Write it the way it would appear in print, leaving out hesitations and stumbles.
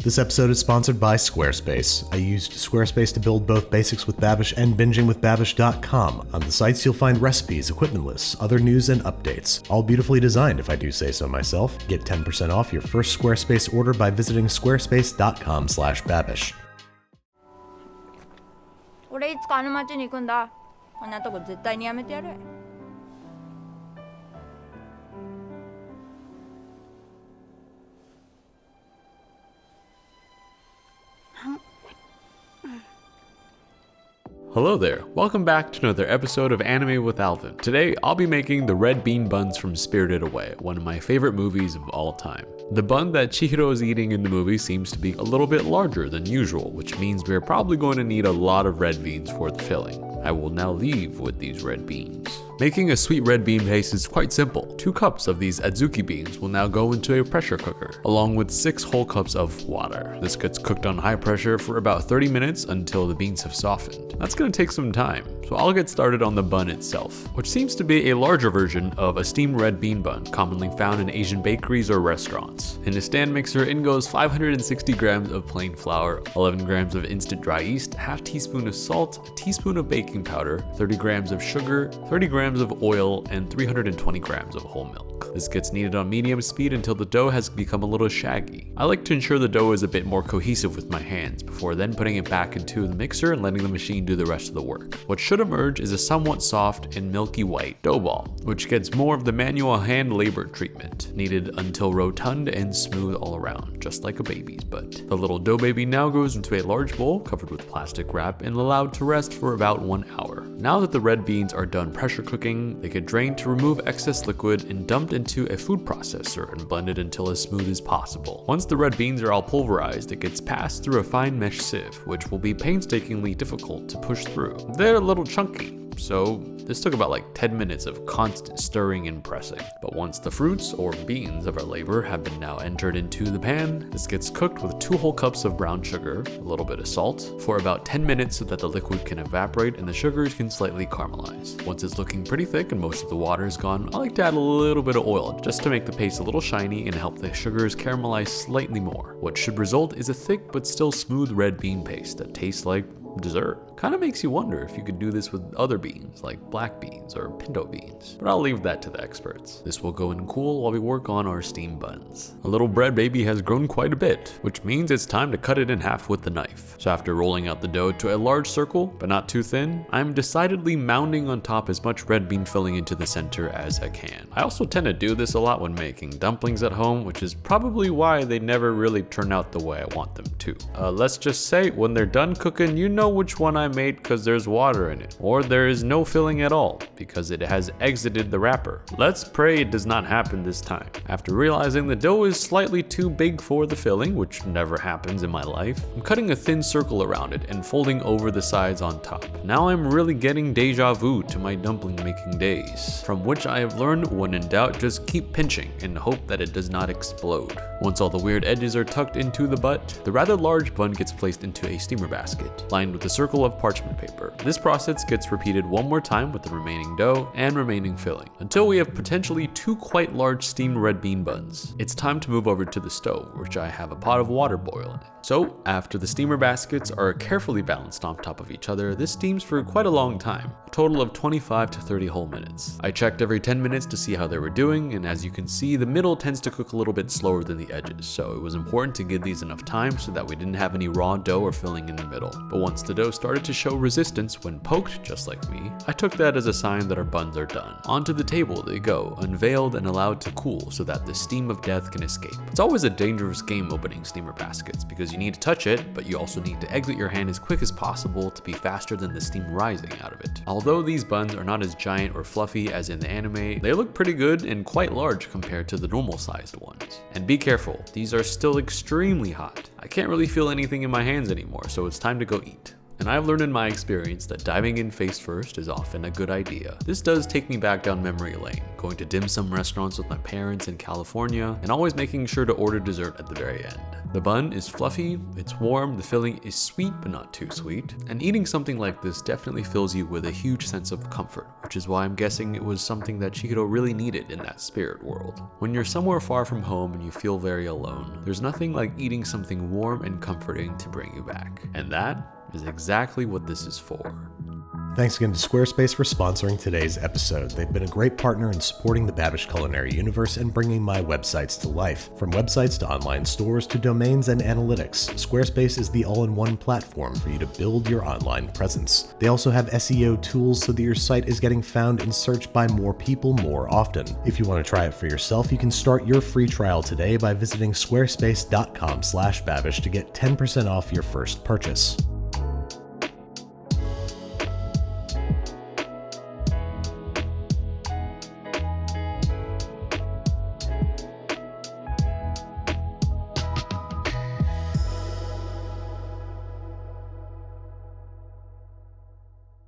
This episode is sponsored by Squarespace. I used Squarespace to build both Basics with Babish and BingingWithBabish.com. On the sites, you'll find recipes, equipment lists, other news, and updates. All beautifully designed, if I do say so myself. Get 10% off your first Squarespace order by visiting squarespace.com/babish. 俺いつかあの町に行くんだ。こんなとこ絶対にやめてやる。Hello there, welcome back to another episode of Anime with Alvin. Today, I'll be making the Red Bean Buns from Spirited Away, one of my favorite movies of all time. The bun that Chihiro is eating in the movie seems to be a little bit larger than usual, which means we're probably going to need a lot of red beans for the filling. I will now leave with these red beans. Making a sweet red bean paste is quite simple. 2 cups of these adzuki beans will now go into a pressure cooker, along with 6 whole cups of water. This gets cooked on high pressure for about 30 minutes until the beans have softened. That's going to take some time, so I'll get started on the bun itself, which seems to be a larger version of a steamed red bean bun commonly found in Asian bakeries or restaurants. In a stand mixer, in goes 560 grams of plain flour, 11 grams of instant dry yeast, half teaspoon of salt, a teaspoon of baking powder, 30 grams of sugar, 30 grams of oil, and 320 grams of whole milk. This gets kneaded on medium speed until the dough has become a little shaggy. I like to ensure the dough is a bit more cohesive with my hands before then putting it back into the mixer and letting the machine do the rest of the work. What should emerge is a somewhat soft and milky white dough ball, which gets more of the manual hand labor treatment, kneaded until rotund and smooth all around, just like a baby's butt. The little dough baby now goes into a large bowl covered with plastic wrap and allowed to rest for about 1 hour. Now that the red beans are done pressure cooking, they get drained to remove excess liquid and dumped into a food processor and blended until as smooth as possible. Once the red beans are all pulverized, it gets passed through a fine mesh sieve, which will be painstakingly difficult to push through. They're a little chunky, so this took about 10 minutes of constant stirring and pressing. But once the fruits or beans of our labor have been now entered into the pan, this gets cooked with 2 whole cups of brown sugar, a little bit of salt, for about 10 minutes so that the liquid can evaporate and the sugars can slightly caramelize. Once it's looking pretty thick and most of the water is gone, I like to add a little bit of oil just to make the paste a little shiny and help the sugars caramelize slightly more. What should result is a thick but still smooth red bean paste that tastes like dessert. Kind of makes you wonder if you could do this with other beans like black beans or pinto beans, but I'll leave that to the experts. This will go and cool while we work on our steamed buns. A little bread baby has grown quite a bit, which means it's time to cut it in half with the knife. So after rolling out the dough to a large circle, but not too thin, I'm decidedly mounding on top as much red bean filling into the center as I can. I also tend to do this a lot when making dumplings at home, which is probably why they never really turn out the way I want them to. Let's just say when they're done cooking, you know which one I made because there's water in it, or there is no filling at all because it has exited the wrapper. Let's pray it does not happen this time. After realizing the dough is slightly too big for the filling, which never happens in my life, I'm cutting a thin circle around it and folding over the sides on top. Now I'm really getting deja vu to my dumpling making days, from which I have learned when in doubt just keep pinching and hope that it does not explode. Once all the weird edges are tucked into the butt, the rather large bun gets placed into a steamer basket, lined with a circle of parchment paper. This process gets repeated one more time with the remaining dough and remaining filling, until we have potentially 2 quite large steamed red bean buns. It's time to move over to the stove, which I have a pot of water boiling. So, after the steamer baskets are carefully balanced on top of each other, this steams for quite a long time, a total of 25 to 30 whole minutes. I checked every 10 minutes to see how they were doing, and as you can see, the middle tends to cook a little bit slower than the edges, so it was important to give these enough time so that we didn't have any raw dough or filling in the middle. But once the dough started to show resistance when poked, just like me, I took that as a sign that our buns are done. Onto the table they go, unveiled and allowed to cool so that the steam of death can escape. It's always a dangerous game opening steamer baskets because you need to touch it, but you also need to exit your hand as quick as possible to be faster than the steam rising out of it. Although these buns are not as giant or fluffy as in the anime, they look pretty good and quite large compared to the normal sized ones. And be careful, these are still extremely hot. I can't really feel anything in my hands anymore, so it's time to go eat. And I've learned in my experience that diving in face first is often a good idea. This does take me back down memory lane, going to dim sum restaurants with my parents in California, and always making sure to order dessert at the very end. The bun is fluffy, it's warm, the filling is sweet but not too sweet, and eating something like this definitely fills you with a huge sense of comfort, which is why I'm guessing it was something that Chihiro really needed in that spirit world. When you're somewhere far from home and you feel very alone, there's nothing like eating something warm and comforting to bring you back. And that is exactly what this is for. Thanks again to Squarespace for sponsoring today's episode. They've been a great partner in supporting the Babish culinary universe and bringing my websites to life. From websites to online stores to domains and analytics, Squarespace is the all-in-one platform for you to build your online presence. They also have SEO tools so that your site is getting found and searched by more people more often. If you want to try it for yourself, you can start your free trial today by visiting squarespace.com/babish to get 10% off your first purchase.